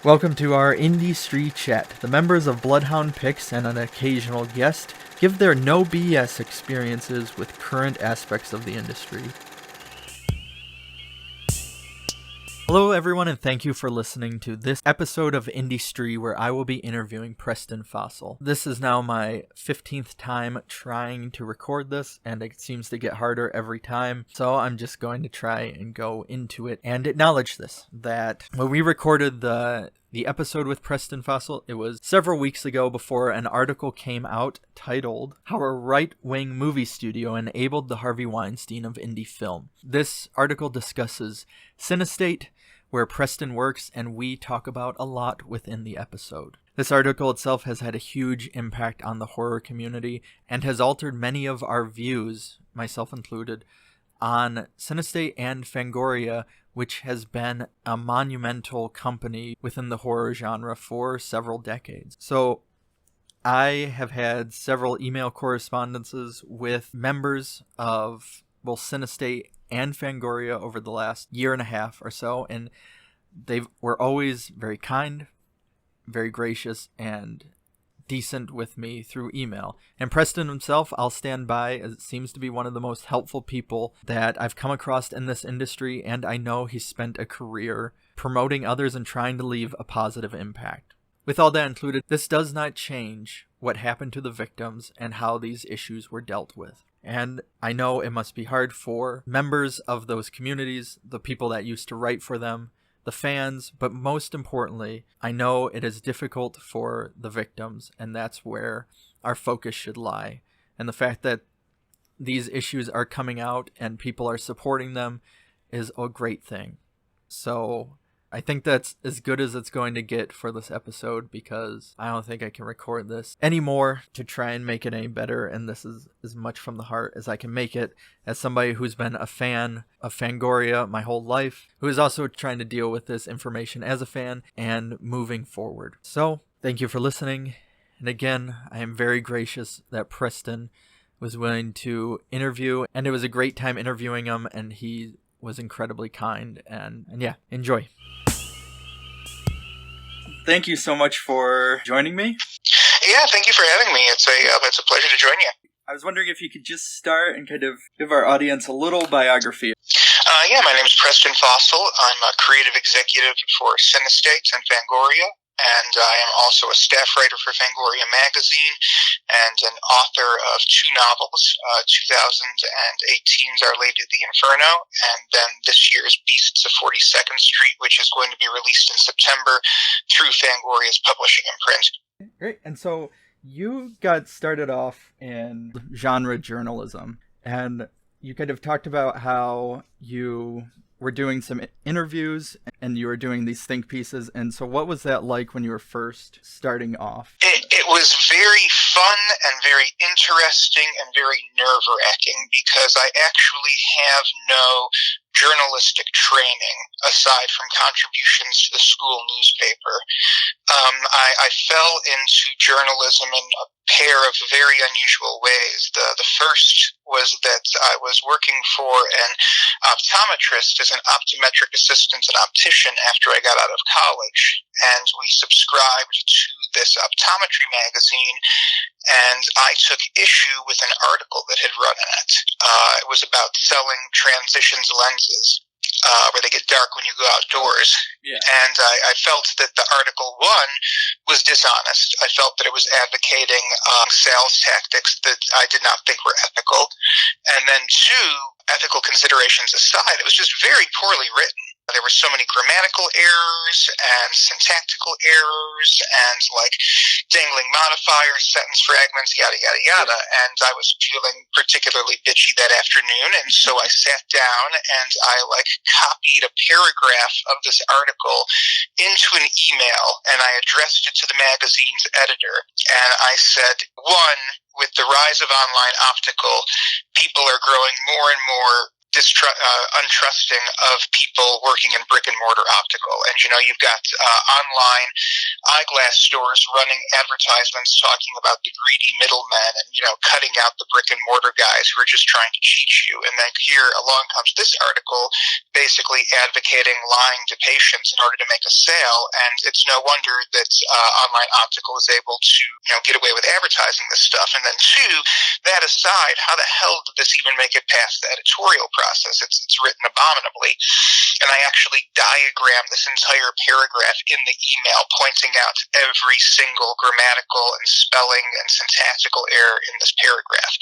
Welcome to our Indie-stry chat. The members of Bloodhound Pix and an occasional guest give their no BS experiences with current aspects of the industry. Hello everyone, and thank you for listening to this episode of Indie-stry where I will be interviewing Preston Fassel. This is now my 15th time trying to record this, and it seems to get harder every time, so I'm just going to try and go into it and acknowledge this, that when we recorded the episode with Preston Fassel, it was several weeks ago before an article came out titled How a Right-Wing Movie Studio Enabled the Harvey Weinstein of Indie Film. This article discusses Cinestate, where Preston works, and we talk about a lot within the episode. This article itself has had a huge impact on the horror community and has altered many of our views, myself included, on Cinestate and Fangoria, which has been a monumental company within the horror genre for several decades. So I have had several email correspondences with members of both Cinestate and Fangoria over the last year and a half or so, and they were always very kind, very gracious, and decent with me through email. And Preston himself, I'll stand by, as it seems to be one of the most helpful people that I've come across in this industry, and I know he's spent a career promoting others and trying to leave a positive impact. With all that included, this does not change what happened to the victims and how these issues were dealt with. And I know it must be hard for members of those communities, the people that used to write for them, the fans, but most importantly, I know it is difficult for the victims, and that's where our focus should lie. And the fact that these issues are coming out and people are supporting them is a great thing. So I think that's as good as it's going to get for this episode, because I don't think I can record this anymore to try and make it any better, and this is as much from the heart as I can make it, as somebody who's been a fan of Fangoria my whole life, who is also trying to deal with this information as a fan and moving forward. So, thank you for listening, and again, I am very gracious that Preston was willing to interview, and it was a great time interviewing him, and he was incredibly kind, and yeah, enjoy. Thank you so much for joining me. Yeah, thank you for having me. It's a pleasure to join you. I was wondering if you could just start and kind of give our audience a little biography. Yeah, my name is Preston Fassel. I'm a creative executive for Cinestate and Fangoria, and I am also a staff writer for Fangoria magazine and an author of two novels, 2018's Our Lady of the Inferno, and then this year's Beasts of 42nd Street, which is going to be released in September through Fangoria's publishing imprint. Great. And so you got started off in genre journalism, and you kind of talked about how you were doing some interviews and you were doing these think pieces. And so what was that like when you were first starting off? It was very fun and very interesting and very nerve-wracking, because I actually have no journalistic training aside from contributions to the school newspaper. I fell into journalism in a pair of very unusual ways. The first was that I was working for an optometrist as an optometric assistant and optician after I got out of college, and we subscribed to this optometry magazine, and I took issue with an article that had run in it. It was about selling transitions lenses, where they get dark when you go outdoors. Yeah. And I felt that the article, one, was dishonest. I felt that it was advocating sales tactics that I did not think were ethical. And then two, ethical considerations aside, it was just very poorly written. There were so many grammatical errors and syntactical errors and like dangling modifiers, sentence fragments, yada, yada, yada. And I was feeling particularly bitchy that afternoon. And so I sat down and I copied a paragraph of this article into an email, and I addressed it to the magazine's editor. And I said, one, with the rise of online optical, people are growing more and more untrusting of people working in brick and mortar optical. And you've got online eyeglass stores running advertisements talking about the greedy middlemen and, cutting out the brick and mortar guys who are just trying to cheat you. And then here along comes this article basically advocating lying to patients in order to make a sale. And it's no wonder that Online Optical is able to, get away with advertising this stuff. And then two, that aside, how the hell did this even make it past the editorial process? It's written abominably. And I actually diagram this entire paragraph in the email, pointing out every single grammatical and spelling and syntactical error in this paragraph.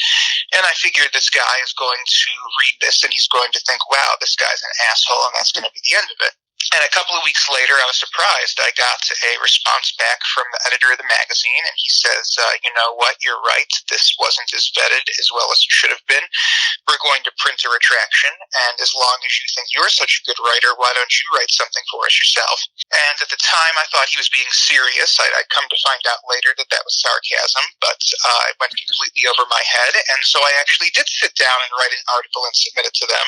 And I figured this guy is going to read this and he's going to think, wow, this guy's an asshole, and that's going to be the end of it. And a couple of weeks later, I was surprised. I got a response back from the editor of the magazine, and he says, you know what, you're right. This wasn't as vetted as well as it should have been. We're going to print a retraction, and as long as you think you're such a good writer, why don't you write something for us yourself? And at the time, I thought he was being serious. I'd come to find out later that that was sarcasm, but it went completely over my head. And so I actually did sit down and write an article and submit it to them.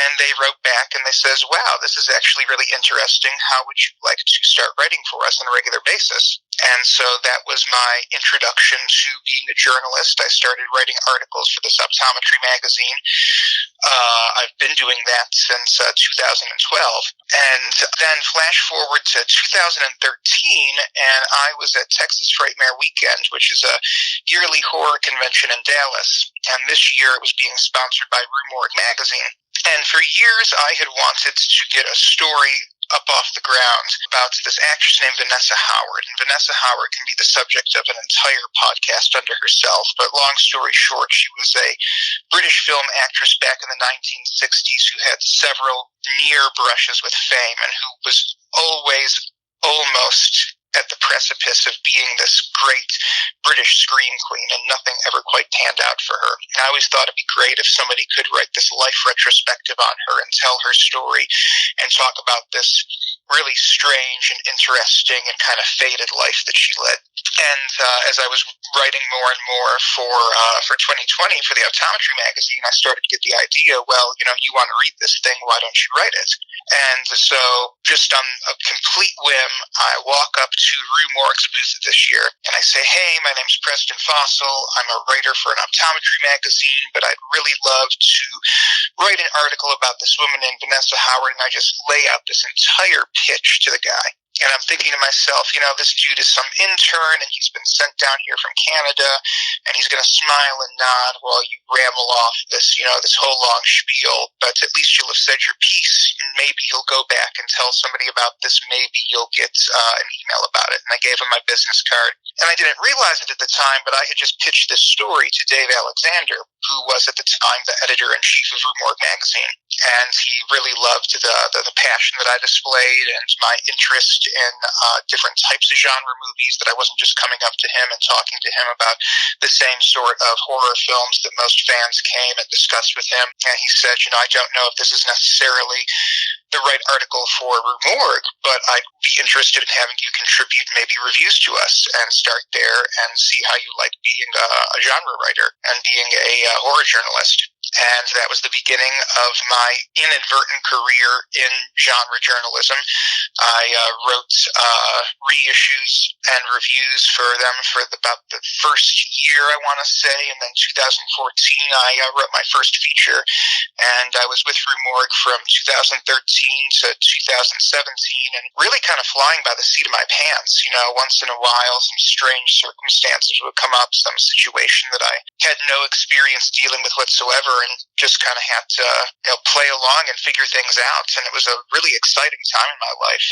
And they wrote back, and they says, wow, this is actually really interesting. How would you like to start writing for us on a regular basis? And so that was my introduction to being a journalist. I started writing articles for this optometry magazine. I've been doing that since 2012. And then flash forward to 2013, and I was at Texas Frightmare Weekend, which is a yearly horror convention in Dallas. And this year it was being sponsored by Rue Morgue magazine. And for years I had wanted to get a story up off the ground about this actress named Vanessa Howard. And Vanessa Howard can be the subject of an entire podcast unto herself. But long story short, she was a British film actress back in the 1960s who had several near brushes with fame and who was always almost at the precipice of being this great British scream queen, and nothing ever quite panned out for her. And I always thought it'd be great if somebody could write this life retrospective on her and tell her story and talk about this really strange and interesting and kind of faded life that she led. And as I was writing more and more for 2020 for the optometry magazine, I started to get the idea, well, you want to read this thing, why don't you write it? And so just on a complete whim, I walk up to Rue Morgue's booth this year, and I say, hey, my name's Preston Fassel. I'm a writer for an optometry magazine, but I'd really love to write an article about this woman named Vanessa Howard, and I just lay out this entire pitch to the guy. And I'm thinking to myself, this dude is some intern, and he's been sent down here from Canada, and he's going to smile and nod while you ramble off this, this whole long spiel. But at least you'll have said your piece, and maybe he'll go back and tell somebody about this. Maybe you'll get an email about it. And I gave him my business card. And I didn't realize it at the time, but I had just pitched this story to Dave Alexander, who was at the time the editor-in-chief of Rue Morgue magazine. And he really loved the passion that I displayed and my interest in different types of genre movies, that I wasn't just coming up to him and talking to him about the same sort of horror films that most fans came and discussed with him. And he said, I don't know if this is necessarily the right article for Rue Morgue, but I'd be interested in having you contribute maybe reviews to us and start there and see how you like being a genre writer and being a horror journalist. And that was the beginning of my inadvertent career in genre journalism. I wrote reissues and reviews for them for about the first year, I want to say, and then 2014 I wrote my first feature, and I was with Rue Morgue from 2013 to 2017, and really kind of flying by the seat of my pants. Once in a while some strange circumstances would come up, some situation that I had no experience dealing with whatsoever, and just kind of had to play along and figure things out. And it was a really exciting time in my life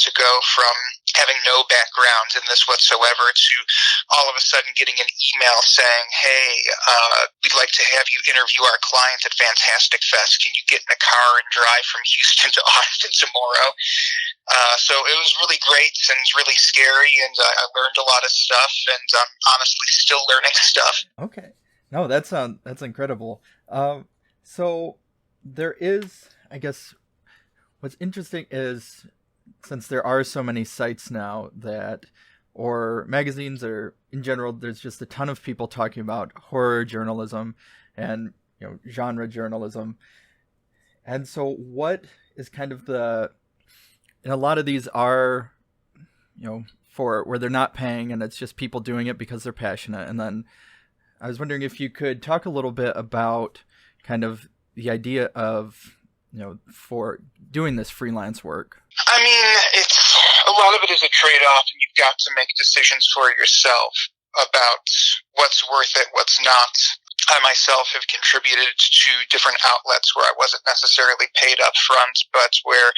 to go from having no background in this whatsoever to all of a sudden getting an email saying, hey, we'd like to have you interview our client at Fantastic Fest. Can you get in a car and drive from Houston to Austin tomorrow? So it was really great and really scary, and I learned a lot of stuff, and I'm honestly still learning stuff. Okay. No, that's incredible. So there is, I guess, what's interesting is, since there are so many sites now or magazines, or in general, there's just a ton of people talking about horror journalism and, genre journalism. And so what is kind of and a lot of these are, for where they're not paying and it's just people doing it because they're passionate. And then I was wondering if you could talk a little bit about kind of the idea of, for doing this freelance work. I mean, a lot of it is a trade-off, and you've got to make decisions for yourself about what's worth it, what's not. I myself have contributed to different outlets where I wasn't necessarily paid up front, but where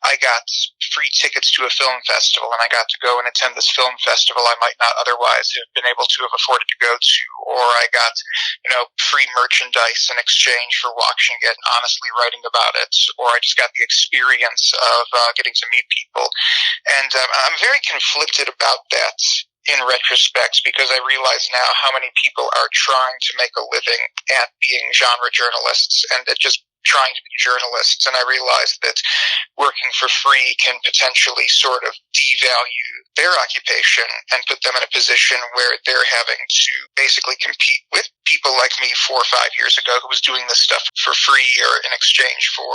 I got free tickets to a film festival, and I got to go and attend this film festival I might not otherwise have been able to have afforded to go to, or I got, free merchandise in exchange for watching it and honestly writing about it, or I just got the experience of getting to meet people. And I'm very conflicted about that in retrospect, because I realize now how many people are trying to make a living at being genre journalists and at just trying to be journalists. And I realize that working for free can potentially sort of devalue their occupation and put them in a position where they're having to basically compete with people like me 4 or 5 years ago who was doing this stuff for free or in exchange for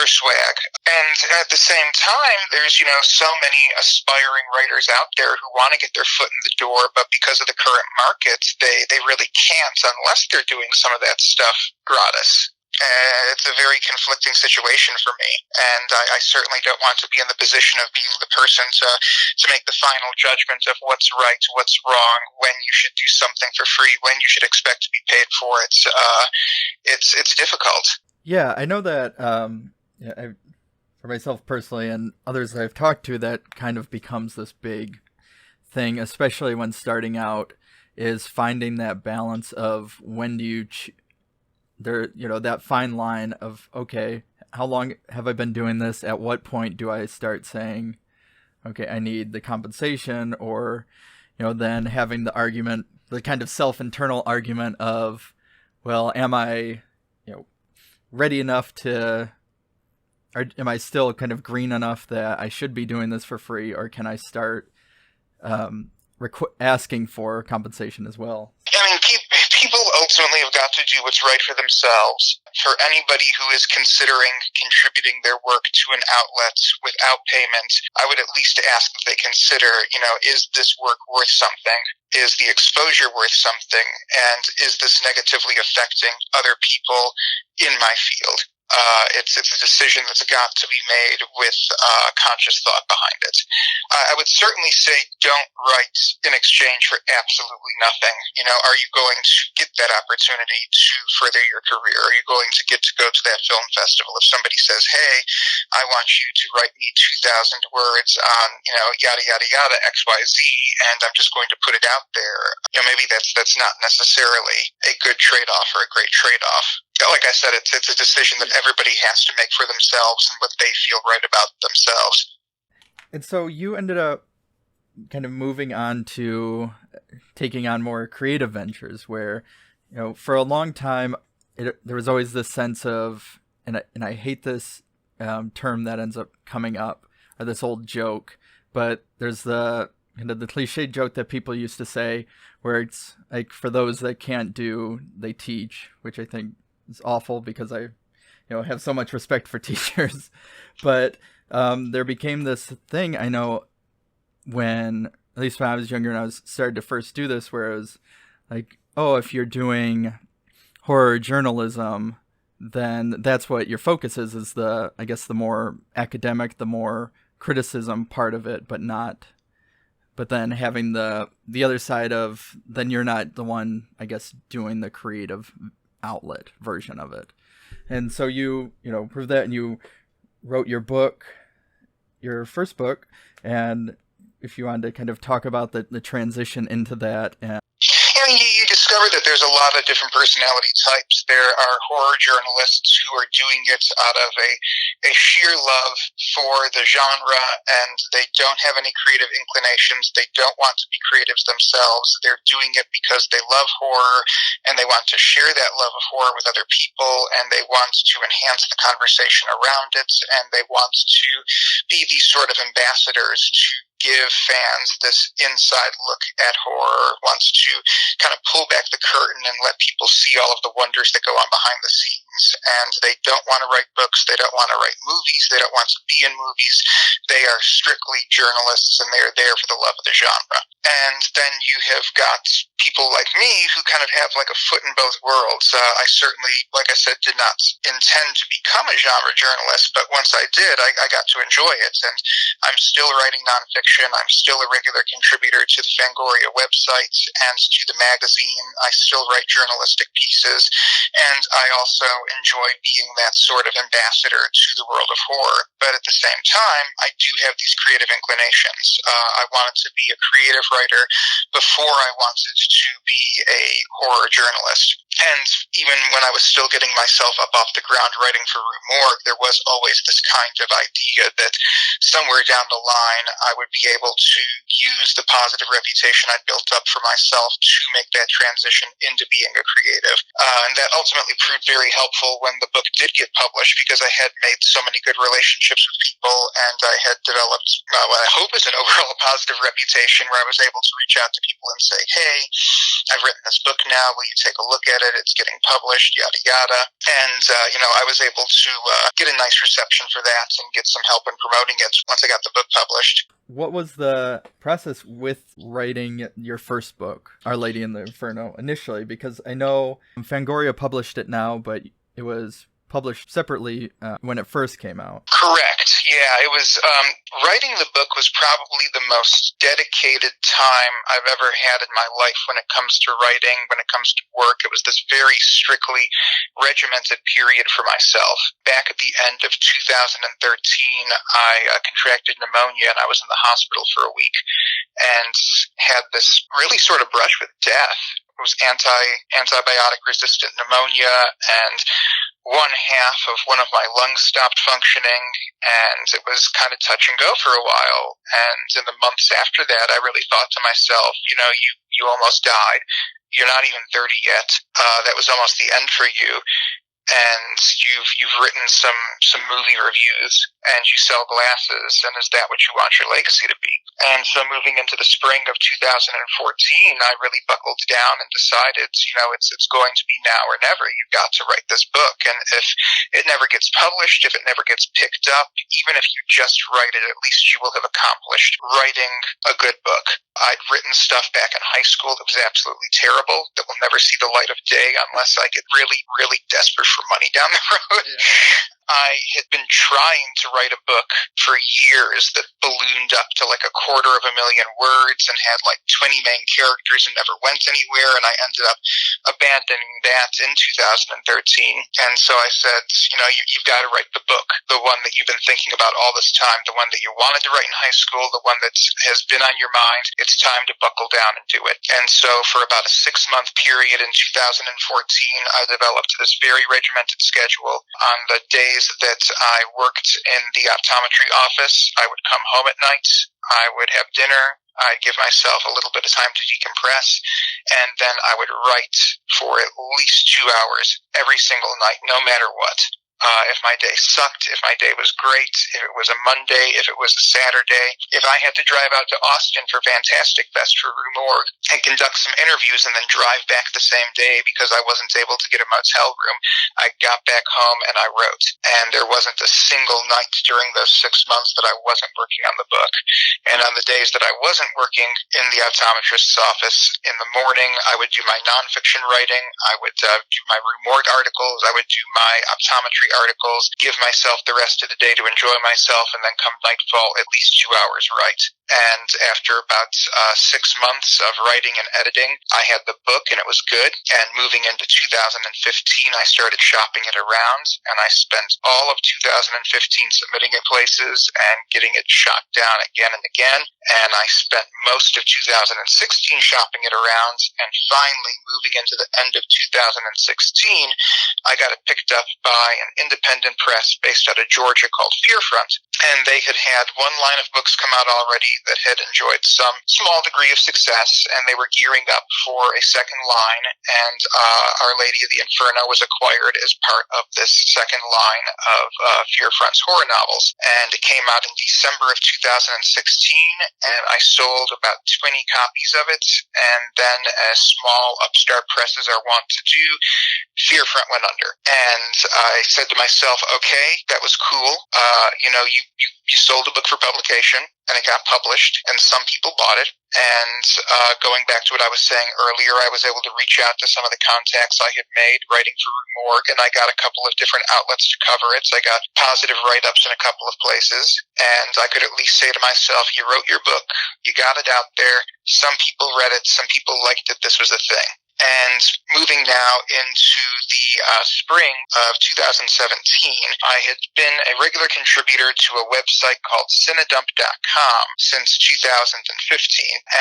swag. And at the same time, there's, so many aspiring writers out there who want to get their foot in the door, but because of the current market, they really can't unless they're doing some of that stuff gratis. It's a very conflicting situation for me, and I certainly don't want to be in the position of being the person to make the final judgment of what's right, what's wrong, when you should do something for free, when you should expect to be paid for it. It's difficult. Yeah, I know that for myself personally and others I've talked to, that kind of becomes this big thing, especially when starting out, is finding that balance of when do you that fine line of, okay, how long have I been doing this? At what point do I start saying, okay, I need the compensation? Or, then having the argument, the kind of self-internal argument of, well, am I, ready enough to, or am I still kind of green enough that I should be doing this for free? Or can I start asking for compensation as well? I mean, people ultimately have got to do what's right for themselves. For anybody who is considering contributing their work to an outlet without payment, I would at least ask that they consider, is this work worth something? Is the exposure worth something? And is this negatively affecting other people in my field? It's a decision that's got to be made with conscious thought behind it. I would certainly say don't write in exchange for absolutely nothing. Are you going to get that opportunity to further your career? Are you going to get to go to that film festival? If somebody says, hey, I want you to write me 2,000 words on, yada, yada, yada, XYZ, and I'm just going to put it out there, maybe that's not necessarily a good trade-off or a great trade-off. Like I said, it's a decision that everybody has to make for themselves and what they feel right about themselves. And so you ended up kind of moving on to taking on more creative ventures where, for a long time, there was always this sense of, and I hate this term that ends up coming up, or this old joke, but there's the cliche joke that people used to say where it's like, for those that can't do, they teach, which I think is awful because I have so much respect for teachers. But there became this thing, I know, at least when I was younger and I was started to first do this, where it was like, oh, if you're doing horror journalism, then that's what your focus is the more academic, the more criticism part of it, but then having the other side of, then you're not the one, I guess, doing the creative outlet version of it. And so you proved that, and you wrote your first book, and if you wanted to kind of talk about the transition into that. And you discover that there's a lot of different personality types. There are horror journalists who are doing it out of a sheer love for the genre, and they don't have any creative inclinations. They don't want to be creatives themselves. They're doing it because they love horror, and they want to share that love of horror with other people, and they want to enhance the conversation around it, and they want to be these sort of ambassadors to give fans this inside look at horror, wants to kind of pull back the curtain and let people see all of the wonders that go on behind the scenes. and they don't want to write books, they don't want to write movies, they don't want to be in movies. They are strictly journalists, and they are there for the love of the genre. And then you have got people like me who kind of have like a foot in both worlds. I certainly, like I said, did not intend to become a genre journalist, but once I did, I got to enjoy it. And I'm still writing nonfiction. I'm still a regular contributor to the Fangoria website and to the magazine. I still write journalistic pieces, and I also enjoy being that sort of ambassador to the world of horror. But at the same time, I do have these creative inclinations. I wanted to be a creative writer before I wanted to be a horror journalist. And even when I was still getting myself up off the ground writing for Rue Morgue, there was always this kind of idea that somewhere down the line I would be able to use the positive reputation I'd built up for myself to make that transition into being a creative. And that ultimately proved very helpful when the book did get published, because I had made so many good relationships with people, and I had developed what I hope is an overall positive reputation, where I was able to reach out to people and say, hey, I've written this book now, will you take a look at it? It's getting published, yada yada. And I was able to get a nice reception for that and get some help in promoting it once I got the book published. What was the process with writing your first book, Our Lady in the Inferno, initially? Because I know Fangoria published it now, but it was published separately when it first came out. Correct. Yeah, it was, writing the book was probably the most dedicated time I've ever had in my life when it comes to writing, when it comes to work. It was this very strictly regimented period for myself. Back at the end of 2013, I contracted pneumonia, and I was in the hospital for a week and had this really sort of brush with death. It was antibiotic resistant pneumonia, and one half of one of my lungs stopped functioning, and it was kind of touch and go for a while. And in the months after that, I really thought to myself, you almost died. You're not even 30 yet. That was almost the end for you. And you've written some movie reviews, and you sell glasses, and is that what you want your legacy to be? And so moving into the spring of 2014, I really buckled down and decided, it's going to be now or never. You've got to write this book, and if it never gets published, if it never gets picked up, even if you just write it, at least you will have accomplished writing a good book. I'd written stuff back in high school that was absolutely terrible, that will never see the light of day unless I get really, really desperate for money down the road. Yeah. I had been trying to write a book for years that ballooned up to like 250,000 words and had like 20 main characters and never went anywhere, and I ended up abandoning that in 2013. And so I said, you've got to write the book, the one that you've been thinking about all this time, the one that you wanted to write in high school, the one that has been on your mind. It's time to buckle down and do it. And so for about a 6-month period in 2014, I developed this very regimented schedule. On the days that I worked in the optometry office, I would come home at night, I would have dinner, I'd give myself a little bit of time to decompress, and then I would write for at least 2 hours every single night, no matter what. If my day sucked, if my day was great, if it was a Monday, if it was a Saturday, if I had to drive out to Austin for Fantastic Fest for Rue Morgue and conduct some interviews and then drive back the same day because I wasn't able to get a motel room, I got back home and I wrote. And there wasn't a single night during those 6 months that I wasn't working on the book. And on the days that I wasn't working in the optometrist's office, in the morning I would do my nonfiction writing, I would do my Rue Morgue articles, I would do my optometry articles, give myself the rest of the day to enjoy myself, and then come nightfall, at least 2 hours write. And after about 6 months of writing and editing, I had the book and it was good. And moving into 2015, I started shopping it around, and I spent all of 2015 submitting it places and getting it shot down again and again. And I spent most of 2016 shopping it around, and finally moving into the end of 2016, I got it picked up by an independent press based out of Georgia called Fearfront. and they had had one line of books come out already that had enjoyed some small degree of success, and they were gearing up for a second line, and Our Lady of the Inferno was acquired as part of this second line of Fearfront's horror novels, and it came out in December of 2016, and I sold about 20 copies of it, and then as small upstart presses are wont to do, Fearfront went under. And I said to myself, okay, that was cool. You sold a book for publication, and it got published, and some people bought it. And going back to what I was saying earlier, I was able to reach out to some of the contacts I had made writing for Rue Morgue, and I got a couple of different outlets to cover it. So I got positive write-ups in a couple of places, and I could at least say to myself, you wrote your book, you got it out there, some people read it, some people liked it, this was a thing. And moving now into the spring of 2017, I had been a regular contributor to a website called cinedump.com since 2015.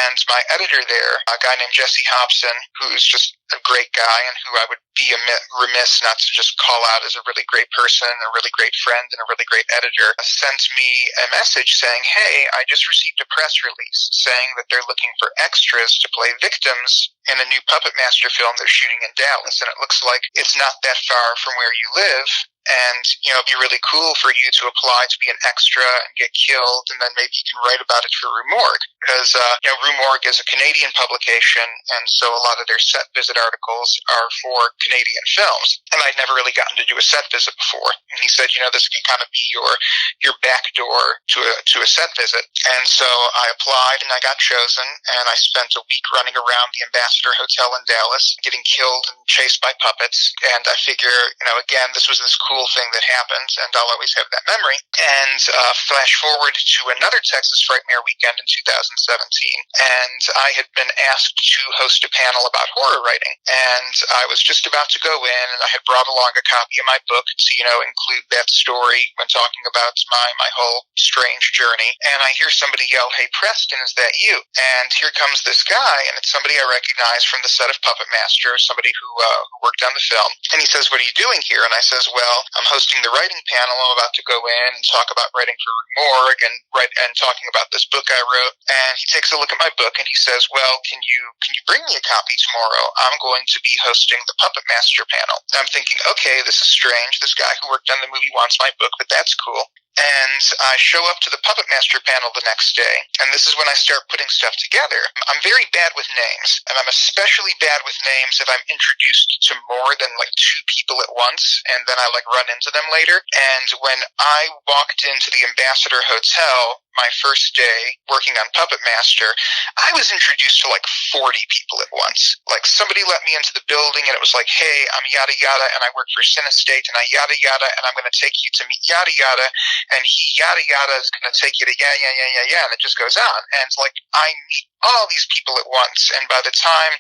And my editor there, a guy named Jesse Hobson, who's just a great guy and who I would be remiss not to just call out as a really great person, a really great friend, and a really great editor, sent me a message saying, hey, I just received a press release saying that they're looking for extras to play victims in a new Puppet Master film they're shooting in Dallas, and it looks like it's not that far from where you live, and, it'd be really cool for you to apply to be an extra and get killed, and then maybe you can write about it for Rue Morgue, because, Rue Morgue is a Canadian publication, and so a lot of their set visit articles are for Canadian films, and I'd never really gotten to do a set visit before, and he said, this can kind of be your back door to a set visit, and so I applied, and I got chosen, and I spent a week running around the Ambassador Hotel in Dallas, getting killed and chased by puppets, and I figure, again, this was this cool thing that happened, and I'll always have that memory. And flash forward to another Texas Frightmare weekend in 2017, and I had been asked to host a panel about horror writing, and I was just about to go in, and I had brought along a copy of my book to, include that story when talking about my whole strange journey, and I hear somebody yell, hey, Preston, is that you? And here comes this guy, and it's somebody I recognize from the set of Puppet Master, somebody who worked on the film, and he says, what are you doing here? And I says, well, I'm hosting the writing panel. I'm about to go in and talk about writing for Rue Morgue and talking about this book I wrote. And he takes a look at my book and he says, well, can you bring me a copy tomorrow? I'm going to be hosting the Puppet Master panel. And I'm thinking, okay, this is strange. This guy who worked on the movie wants my book, but that's cool. And I show up to the Puppet Master panel the next day, and this is when I start putting stuff together. I'm very bad with names, and I'm especially bad with names if I'm introduced to more than two people at once, and then I run into them later. And when I walked into the Ambassador Hotel my first day working on Puppet Master, I was introduced to 40 people at once. Somebody let me into the building, and it was hey, I'm yada yada, and I work for Cinestate, and I yada yada, and I'm going to take you to meet yada yada, and he yada yada is going to take you to yeah, and it just goes on. And it's I meet all these people at once, and by the time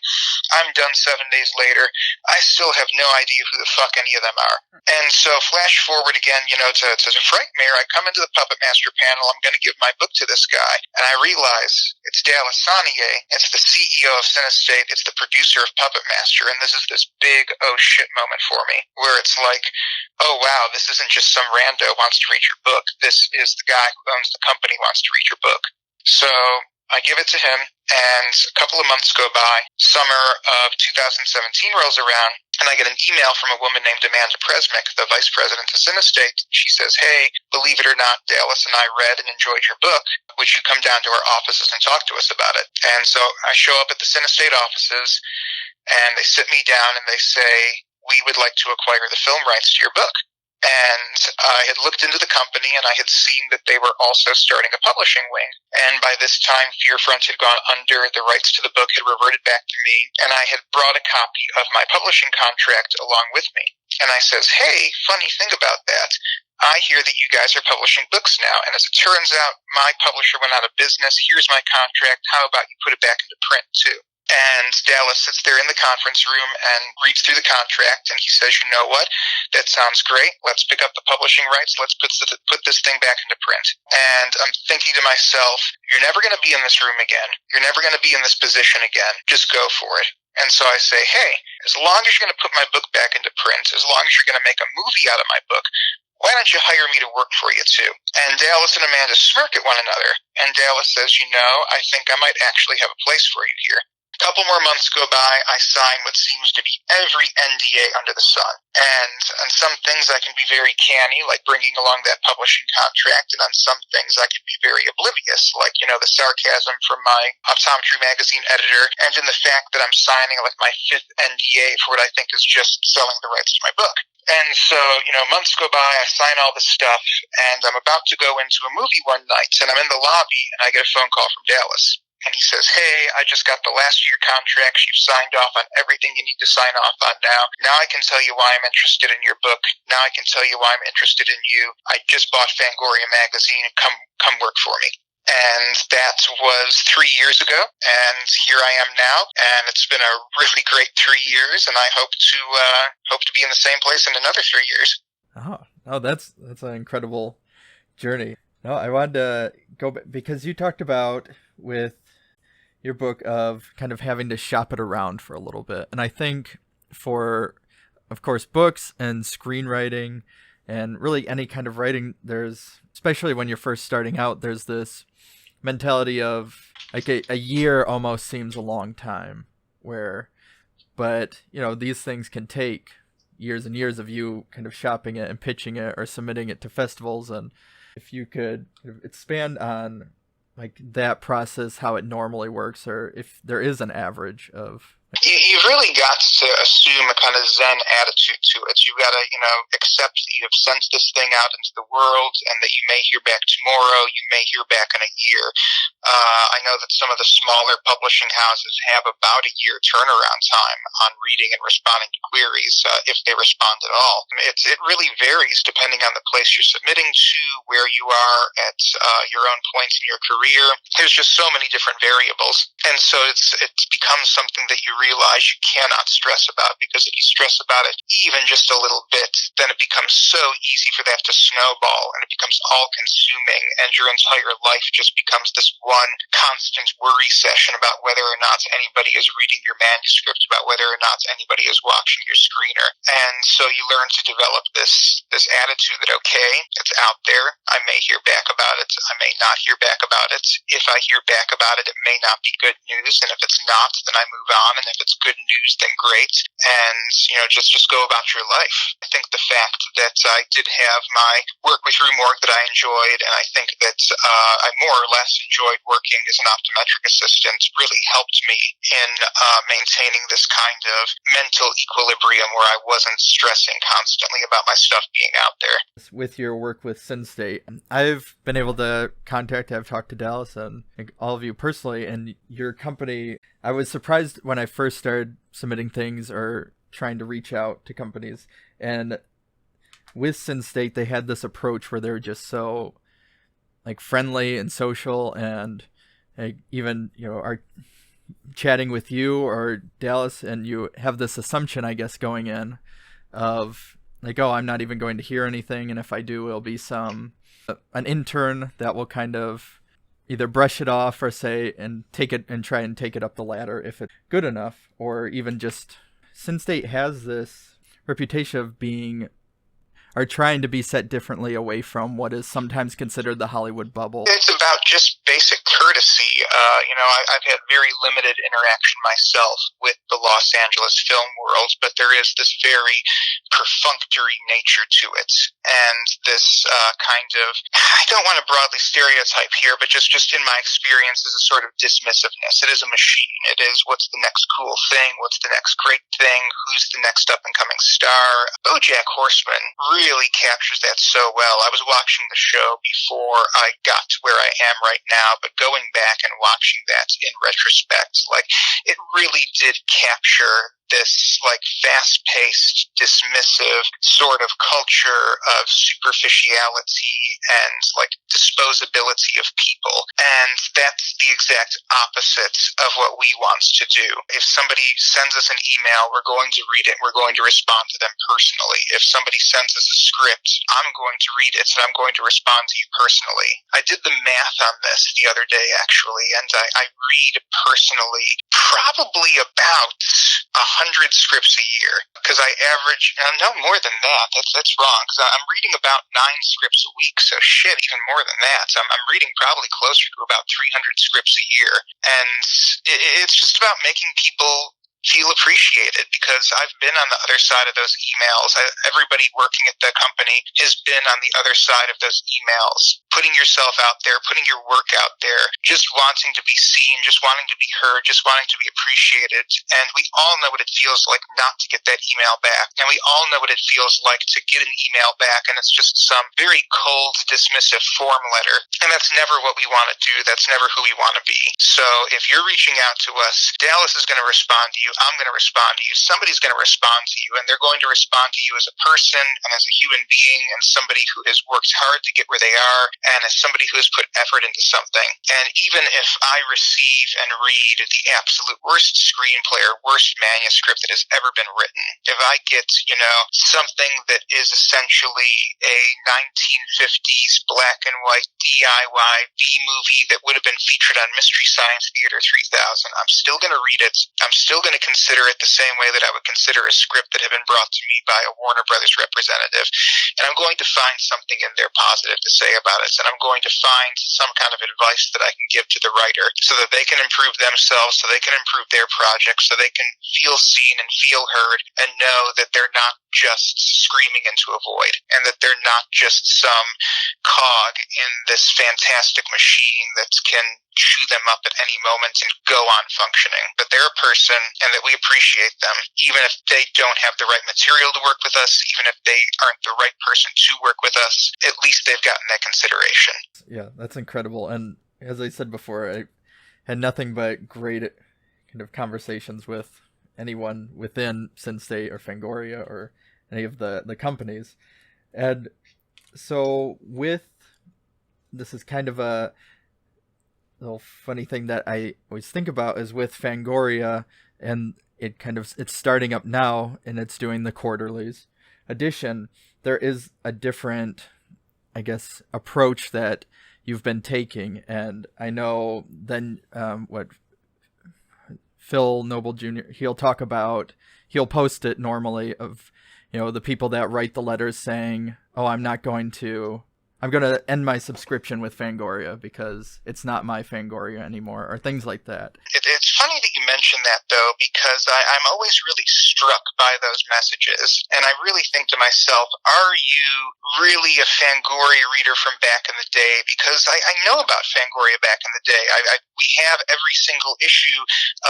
I'm done 7 days later, I still have no idea who the fuck any of them are. And so flash forward again, to Frightmare, I come into the Puppet Master panel, I'm going to give my book to this guy, and I realize it's Dallas Sonnier, it's the CEO of Cinestate, it's the producer of Puppet Master, and this is this big oh shit moment for me, where it's oh wow, this isn't just some rando wants to read your book, this is the guy who owns the company wants to read your book. So I give it to him, and a couple of months go by. Summer of 2017 rolls around, and I get an email from a woman named Amanda Presmick, the vice president of Cinestate. She says, hey, believe it or not, Dallas and I read and enjoyed your book. Would you come down to our offices and talk to us about it? And so I show up at the Cinestate offices, and they sit me down, and they say, we would like to acquire the film rights to your book. And I had looked into the company, and I had seen that they were also starting a publishing wing. And by this time, Fearfront had gone under, the rights to the book had reverted back to me, and I had brought a copy of my publishing contract along with me. And I says, hey, funny thing about that, I hear that you guys are publishing books now, and as it turns out, my publisher went out of business. Here's my contract. How about you put it back into print, too? And Dallas sits there in the conference room and reads through the contract, and he says, you know what, that sounds great. Let's pick up the publishing rights. Let's put this thing back into print. And I'm thinking to myself, you're never going to be in this room again. You're never going to be in this position again. Just go for it. And so I say, hey, as long as you're going to put my book back into print, as long as you're going to make a movie out of my book, why don't you hire me to work for you too? And Dallas and Amanda smirk at one another, and Dallas says, I think I might actually have a place for you here. A couple more months go by, I sign what seems to be every NDA under the sun. And on some things I can be very canny, like bringing along that publishing contract, and on some things I can be very oblivious, like, the sarcasm from my optometry magazine editor, and in the fact that I'm signing like my 5th NDA for what I think is just selling the rights to my book. And so, months go by, I sign all this stuff, and I'm about to go into a movie one night, and I'm in the lobby, and I get a phone call from Dallas. And he says, hey, I just got the last of your contracts. You've signed off on everything you need to sign off on now. Now I can tell you why I'm interested in your book. Now I can tell you why I'm interested in you. I just bought Fangoria magazine. Come work for me. And that was 3 years ago, and here I am now, and it's been a really great 3 years, and I hope to be in the same place in another 3 years. Oh, that's an incredible journey. No, I wanted to go back, because you talked about with your book of kind of having to shop it around for a little bit. And I think for, of course, books and screenwriting and really any kind of writing, there's, especially when you're first starting out, there's this mentality of like a year almost seems a long time but these things can take years and years of you kind of shopping it and pitching it or submitting it to festivals. And if you could expand on like that process, how it normally works, or if there is an average of... You've really got to assume a kind of Zen attitude to it. You've got to, accept that you have sent this thing out into the world and that you may hear back tomorrow, you may hear back in a year. I know that some of the smaller publishing houses have about a year turnaround time on reading and responding to queries, if they respond at all. It really varies depending on the place you're submitting to, where you are at your own point in your career. There's just so many different variables. And so it's become something that you realize you cannot stress about, because if you stress about it even just a little bit, then it becomes so easy for that to snowball, and it becomes all consuming, and your entire life just becomes this one constant worry session about whether or not anybody is reading your manuscript, about whether or not anybody is watching your screener. And so you learn to develop this attitude that, okay, it's out there, I may hear back about it, I may not hear back about it. If I hear back about it, it may not be good news, and if it's not, then I move on, and if it's good news, then great. And just go about your life. I think the fact that I did have my work with Rue Morgue that I enjoyed, and I think that I more or less enjoyed working as an optometric assistant, really helped me in maintaining this kind of mental equilibrium where I wasn't stressing constantly about my stuff being out there. With your work with Cinestate, I've been able to I've talked to Dallas and all of you personally, and your company. I was surprised when I first started submitting things or trying to reach out to companies, and with Cinestate they had this approach where they're just so like friendly and social, and even are chatting with you or Dallas, and you have this assumption, I guess, going in of like, oh, I'm not even going to hear anything, and if I do, it'll be an intern that will kind of either brush it off or say and take it and try and take it up the ladder if it's good enough, or even just Cinestate has this reputation of being or trying to be set differently away from what is sometimes considered the Hollywood bubble. It's about just basic courtesy. I've had very limited interaction myself with the Los Angeles film world, but there is this very perfunctory nature to it, and this kind of, I don't want to broadly stereotype here, but just in my experience, is a sort of dismissiveness. It is a machine. It is what's the next cool thing, what's the next great thing, who's the next up-and-coming star. BoJack Horseman really captures that so well. I was watching the show before I got to where I am right now, but going back and watching that in retrospect, it really did capture this fast-paced, dismissive sort of culture of superficiality and disposability of people. And that's the exact opposite of what we want to do. If somebody sends us an email, we're going to read it, we're going to respond to them personally. If somebody sends us a script, I'm going to read it and I'm going to respond to you personally. I did the math on this the other day, actually, and I read personally probably about 100 scripts a year, because I average, no more than that, that's wrong, because I'm reading about 9 scripts a week, so shit, even more than that. So I'm reading probably closer to about 300 scripts a year, and it's just about making people feel appreciated, because I've been on the other side of those emails. Everybody working at the company has been on the other side of those emails, putting yourself out there, putting your work out there, just wanting to be seen, just wanting to be heard, just wanting to be appreciated. And we all know what it feels like not to get that email back. And we all know what it feels like to get an email back and it's just some very cold, dismissive form letter. And that's never what we want to do. That's never who we want to be. So if you're reaching out to us, Dallas is going to respond to you. I'm going to respond to you. Somebody's going to respond to you, and they're going to respond to you as a person and as a human being and somebody who has worked hard to get where they are and as somebody who has put effort into something. And even if I receive and read the absolute worst screenplay or worst manuscript that has ever been written, if I get, something that is essentially a 1950s black and white DIY B-movie that would have been featured on Mystery Science Theater 3000, I'm still going to read it. I'm still going to consider it the same way that I would consider a script that had been brought to me by a Warner Brothers representative. And I'm going to find something in there positive to say about it. And I'm going to find some kind of advice that I can give to the writer so that they can improve themselves, so they can improve their project, so they can feel seen and feel heard and know that they're not just screaming into a void and that they're not just some cog in this fantastic machine that can chew them up at any moment and go on functioning. But they're a person and that we appreciate them, even if they don't have the right material to work with us, even if they aren't the right person to work with us, at least they've gotten that consideration. Yeah, that's incredible. And as I said before, I had nothing but great kind of conversations with anyone within Cinestate or Fangoria or any of the companies. And so this is kind of a little funny thing that I always think about is with Fangoria, and it's starting up now and it's doing the quarterlies edition. There is a different, I guess, approach that you've been taking, and I know then Phil Noble Jr., he'll post it normally of the people that write the letters saying, oh, I'm going to end my subscription with Fangoria because it's not my Fangoria anymore, or things like that. It's funny that you mention that, though, because I'm always really struck by those messages. And I really think to myself, are you really a Fangoria reader from back in the day? Because I know about Fangoria back in the day. We have every single issue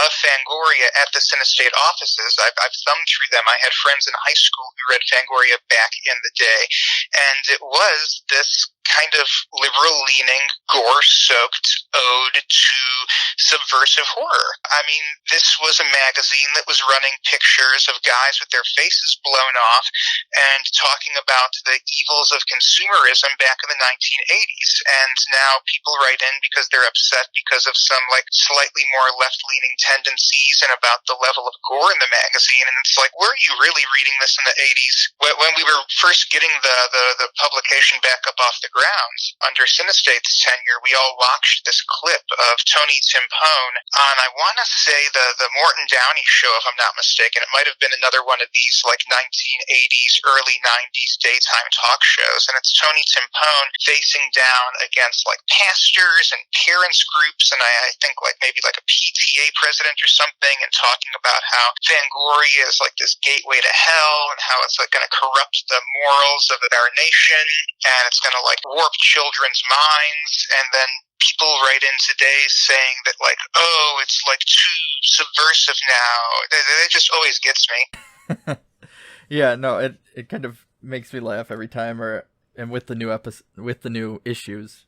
of Fangoria at the Cinestate offices. I've thumbed through them. I had friends in high school who read Fangoria back in the day. And it was this kind of liberal-leaning, gore-soaked ode to subversive horror. I mean, this was a magazine that was running pictures of guys with their faces blown off and talking about the evils of consumerism back in the 1980s. And now people write in because they're upset because of some slightly more left-leaning tendencies and about the level of gore in the magazine. And it's like, were you really reading this in the 80s? When we were first getting the publication back up off the ground under Cinestate's tenure, we all watched this clip of Tony Timpone on, I want to say, the Morton Downey show, if I'm not mistaken. It might have been another one of these 1980s, early 90s daytime talk shows, and it's Tony Timpone facing down against pastors and parents groups, and I think maybe a PTA president or something, and talking about how Fangoria is this gateway to hell and how it's going to corrupt the morals of our nation, and it's going to warp children's minds. And then people write in today saying that oh, it's too subversive now. That just always gets me. Yeah, no, it kind of makes me laugh every time. And with the new issues,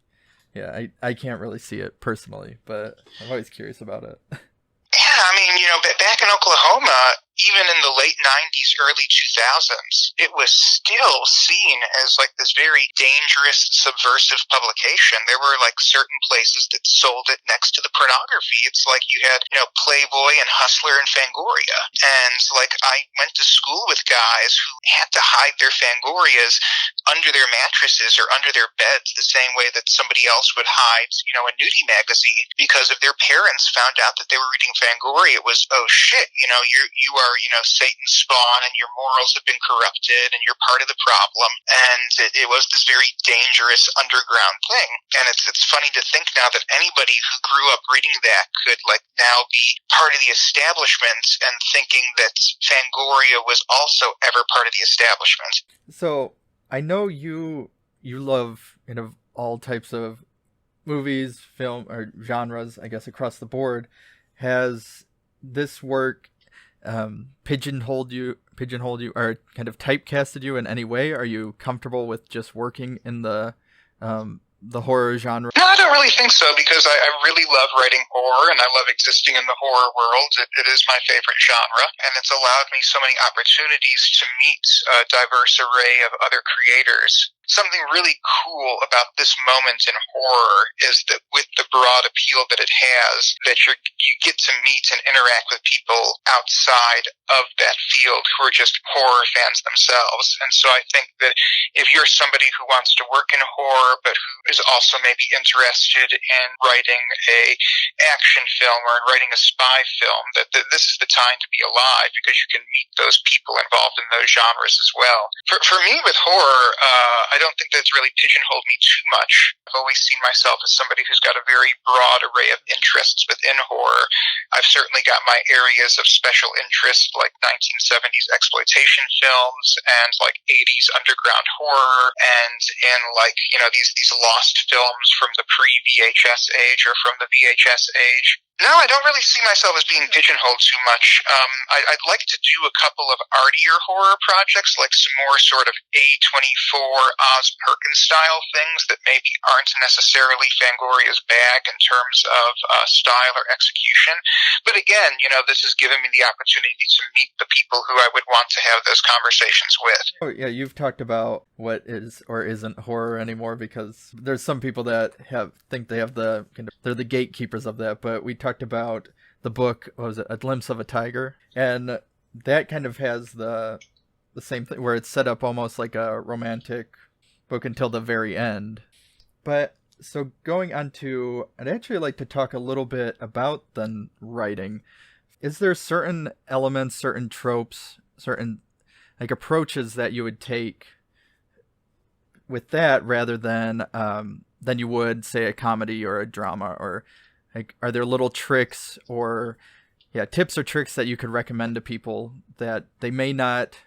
yeah, I can't really see it personally, but I'm always curious about it. Yeah, I mean, back in Oklahoma, even in the late 90s, early 2000s, it was still seen as this very dangerous, subversive publication. There were certain places that sold it next to the pornography. It's you had, Playboy and Hustler and Fangoria. And I went to school with guys who had to hide their Fangorias under their mattresses or under their beds the same way that somebody else would hide, a nudie magazine, because if their parents found out that they were reading Fangoria, it was, oh shit, you are are, Satan's spawn and your morals have been corrupted and you're part of the problem. And it was this very dangerous underground thing. And it's funny to think now that anybody who grew up reading that could now be part of the establishment and thinking that Fangoria was also ever part of the establishment. So I know you love all types of movies, film, or genres, I guess, across the board. Has this work pigeonholed you or kind of typecasted you in any way? Are you comfortable with just working in the horror genre? No, I don't really think so, because I really love writing horror and I love existing in the horror world. It is my favorite genre, and it's allowed me so many opportunities to meet a diverse array of other creators. Something really cool about this moment in horror is that with the broad appeal that it has, that you get to meet and interact with people outside of that field who are just horror fans themselves. And so I think that if you're somebody who wants to work in horror, but who is also maybe interested in writing a action film or in writing a spy film, that this is the time to be alive, because you can meet those people involved in those genres as well. For me with horror, I don't think that's really pigeonholed me too much. I've always seen myself as somebody who's got a very broad array of interests within horror. I've certainly got my areas of special interest, like 1970s exploitation films and 80s underground horror, and in these lost films from the pre-VHS age or from the VHS age. No, I don't really see myself as being pigeonholed too much. I'd like to do a couple of artier horror projects, like some more sort of A24 Oz Perkins style things that maybe aren't necessarily Fangoria's bag in terms of style or execution. But again, this has given me the opportunity to meet the people who I would want to have those conversations with. Oh yeah, you've talked about what is or isn't horror anymore, because there's some people that think they have they're the gatekeepers of that, but we talked about the book, what was it, A Glimpse of a Tiger, and that kind of has the same thing where it's set up almost like a romantic book until the very end. But so going on to, I'd actually like to talk a little bit about the writing. Is there certain elements, certain tropes, certain approaches that you would take with that rather than you would, say, a comedy or a drama? Or are there little tricks or tips or tricks that you could recommend to people that they may not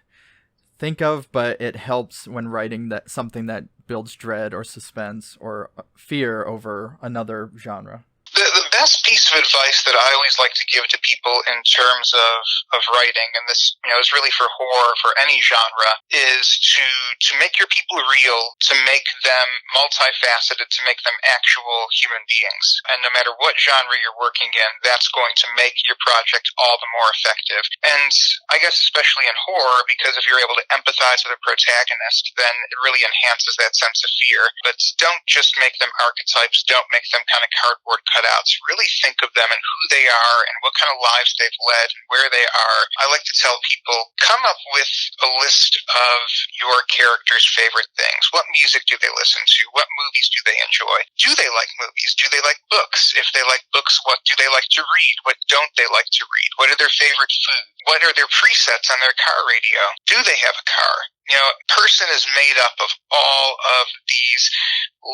think of, but it helps when writing that something that builds dread or suspense or fear over another genre? The best piece of advice that I always like to give to people in terms of writing, and this is really for horror, for any genre, is to make your people real, to make them multifaceted, to make them actual human beings. And no matter what genre you're working in, that's going to make your project all the more effective. And I guess especially in horror, because if you're able to empathize with a protagonist, then it really enhances that sense of fear. But don't just make them archetypes, don't make them kind of cardboard cutouts. Really think of them and who they are and what kind of lives they've led and where they are. I like to tell people, come up with a list of your character's favorite things. What music do they listen to? What movies do they enjoy? Do they like movies? Do they like books? If they like books, what do they like to read? What don't they like to read? What are their favorite food? What are their presets on their car radio? Do they have a car? A person is made up of all of these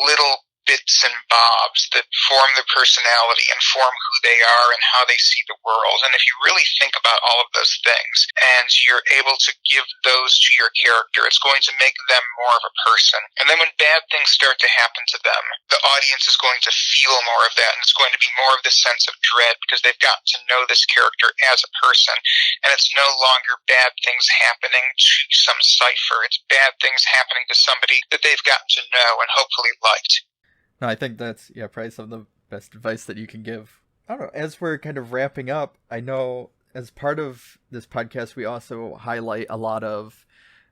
little bits and bobs that form their personality and form who they are and how they see the world. And if you really think about all of those things and you're able to give those to your character, it's going to make them more of a person. And then when bad things start to happen to them, the audience is going to feel more of that, and it's going to be more of this sense of dread because they've gotten to know this character as a person. And it's no longer bad things happening to some cipher. It's bad things happening to somebody that they've gotten to know and hopefully liked. No, I think that's probably some of the best advice that you can give. I don't know, as we're kind of wrapping up, I know as part of this podcast we also highlight a lot of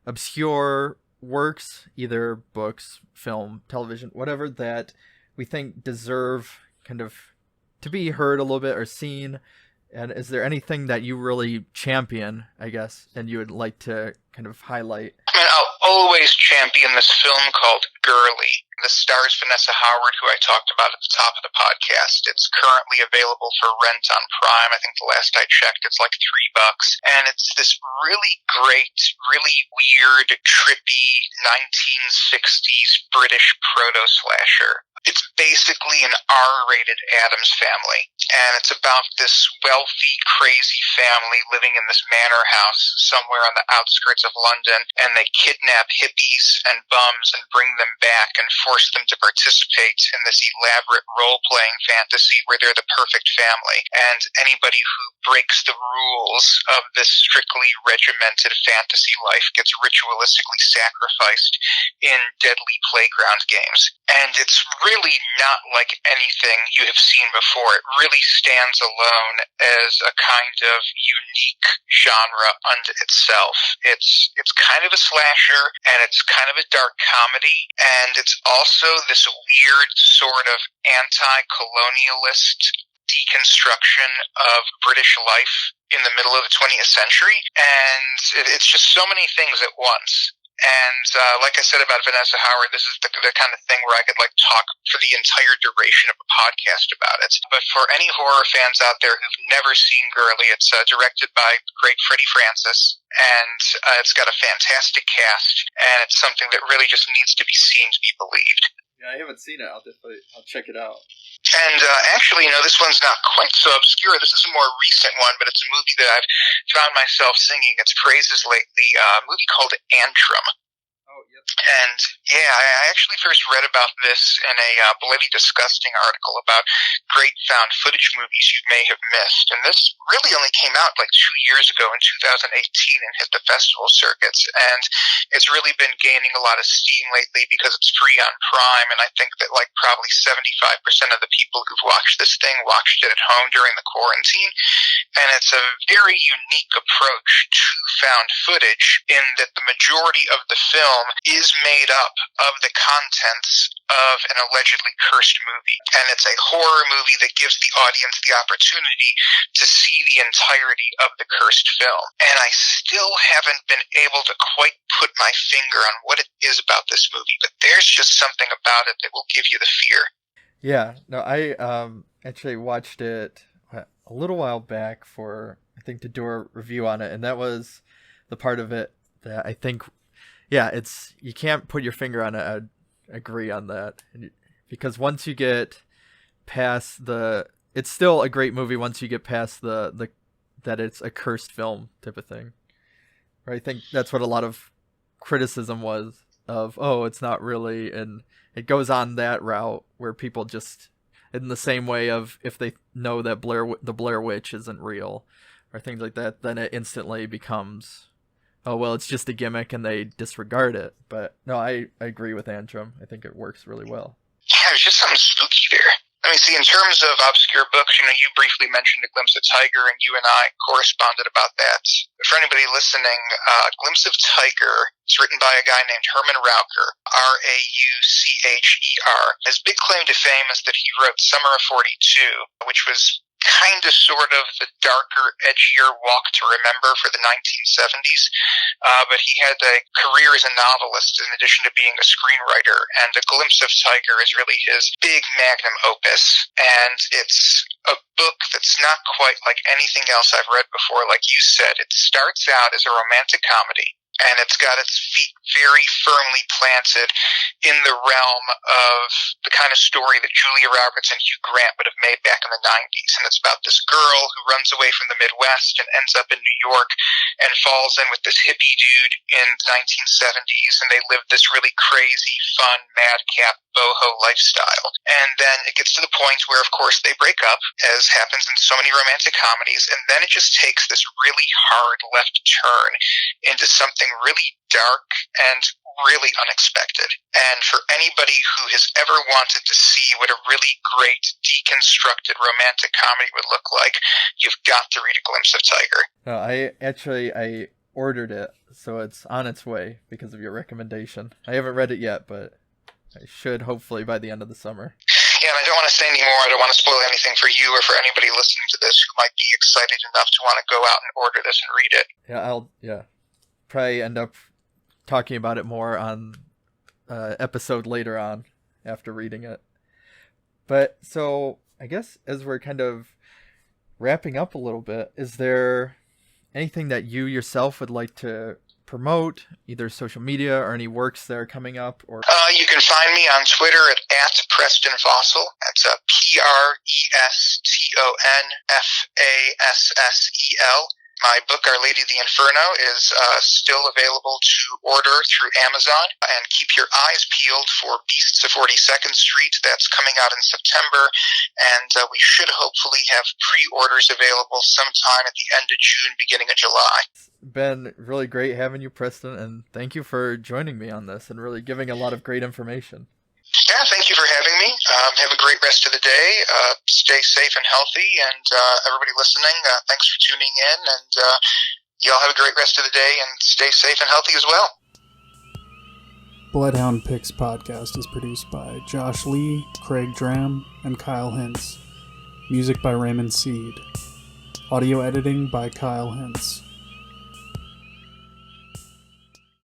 obscure works, either books, film, television, whatever, that we think deserve kind of to be heard a little bit or seen. And is there anything that you really champion, I guess, and you would like to kind of highlight? I mean, I'll always champion this film called Girly. This stars Vanessa Howard, who I talked about at the top of the podcast. It's currently available for rent on Prime. I think the last I checked, it's like $3. And it's this really great, really weird, trippy 1960s British proto-slasher. It's basically an R-rated Addams Family, and it's about this wealthy, crazy family living in this manor house somewhere on the outskirts of London, and they kidnap hippies and bums and bring them back and force them to participate in this elaborate role-playing fantasy where they're the perfect family, and anybody who breaks the rules of this strictly regimented fantasy life gets ritualistically sacrificed in deadly playground games. And it's really not like anything you have seen before. It really stands alone as a kind of unique genre unto itself. It's kind of a slasher, and it's kind of a dark comedy, and it's also this weird sort of anti-colonialist deconstruction of British life in the middle of the 20th century, and it's just so many things at once. And like I said about Vanessa Howard, this is the kind of thing where I could talk for the entire duration of a podcast about it. But for any horror fans out there who've never seen Girly, it's directed by great Freddie Francis, and it's got a fantastic cast, and it's something that really just needs to be seen to be believed. Yeah, I haven't seen it. I'll check it out. And actually, this one's not quite so obscure. This is a more recent one, but it's a movie that I've found myself singing its praises lately. A movie called Antrim. Oh, yep. And yeah, I actually first read about this in a Bloody Disgusting article about great found footage movies you may have missed. And this really only came out 2 years ago in 2018 and hit the festival circuits. And it's really been gaining a lot of steam lately because it's free on Prime. And I think that probably 75% of the people who've watched this thing watched it at home during the quarantine. And it's a very unique approach to found footage in that the majority of the film is made up of the contents of an allegedly cursed movie. And it's a horror movie that gives the audience the opportunity to see the entirety of the cursed film. And I still haven't been able to quite put my finger on what it is about this movie, but there's just something about it that will give you the fear. Yeah, no, I actually watched it a little while back for, I think, to do a review on it, and that was the part of it that I think, yeah, you can't put your finger on it. I agree on that, because once you get past it's still a great movie once you get past the that it's a cursed film type of thing. Right? I think that's what a lot of criticism was of, it's not really, and it goes on that route where people just, in the same way of if they know that the Blair Witch isn't real or things like that, then it instantly becomes, it's just a gimmick, and they disregard it. But no, I agree with Antrim. I think it works really well. Yeah, there's just something spooky there. I mean, see, in terms of obscure books, you briefly mentioned A Glimpse of Tiger, and you and I corresponded about that. For anybody listening, Glimpse of Tiger is written by a guy named Herman Raucher, Raucher. His big claim to fame is that he wrote Summer of 42, which was kind of sort of the darker, edgier Walk to Remember for the 1970s. But he had a career as a novelist in addition to being a screenwriter, and A Glimpse of Tiger is really his big magnum opus. And it's a book that's not quite like anything else I've read before. Like you said, it starts out as a romantic comedy, and it's got its feet very firmly planted in the realm of the kind of story that Julia Roberts and Hugh Grant would have made back in the 90s. And it's about this girl who runs away from the Midwest and ends up in New York and falls in with this hippie dude in the 1970s, and they live this really crazy, fun, madcap, boho lifestyle. And then it gets to the point where, of course, they break up, as happens in so many romantic comedies, and then it just takes this really hard left turn into something really dark and really unexpected. And for anybody who has ever wanted to see what a really great deconstructed romantic comedy would look like, you've got to read A Glimpse of Tiger. No, I ordered it, so it's on its way because of your recommendation. I haven't read it yet, but I should hopefully by the end of the summer. Yeah, and I don't want to say any more. I don't want to spoil anything for you or for anybody listening to this who might be excited enough to want to go out and order this and read it. Yeah, I'll probably end up talking about it more on episode later on after reading it. But so I guess as we're kind of wrapping up a little bit, is there anything that you yourself would like to promote, either social media or any works that are coming up? Or you can find me on Twitter at Preston Fassel. That's PrestonFassel. My book, Our Lady of the Inferno, is still available to order through Amazon. And keep your eyes peeled for Beasts of 42nd Street. That's coming out in September. And we should hopefully have pre-orders available sometime at the end of June, beginning of July. It's been really great having you, Preston, and thank you for joining me on this and really giving a lot of great information. Yeah, thank you for having me. Have a great rest of the day. Stay safe and healthy. And everybody listening, thanks for tuning in. And y'all have a great rest of the day and stay safe and healthy as well. Bloodhound Pix podcast is produced by Josh Lee, Craig Draheim, and Kyle Hintz. Music by Raymond Seed. Audio editing by Kyle Hintz.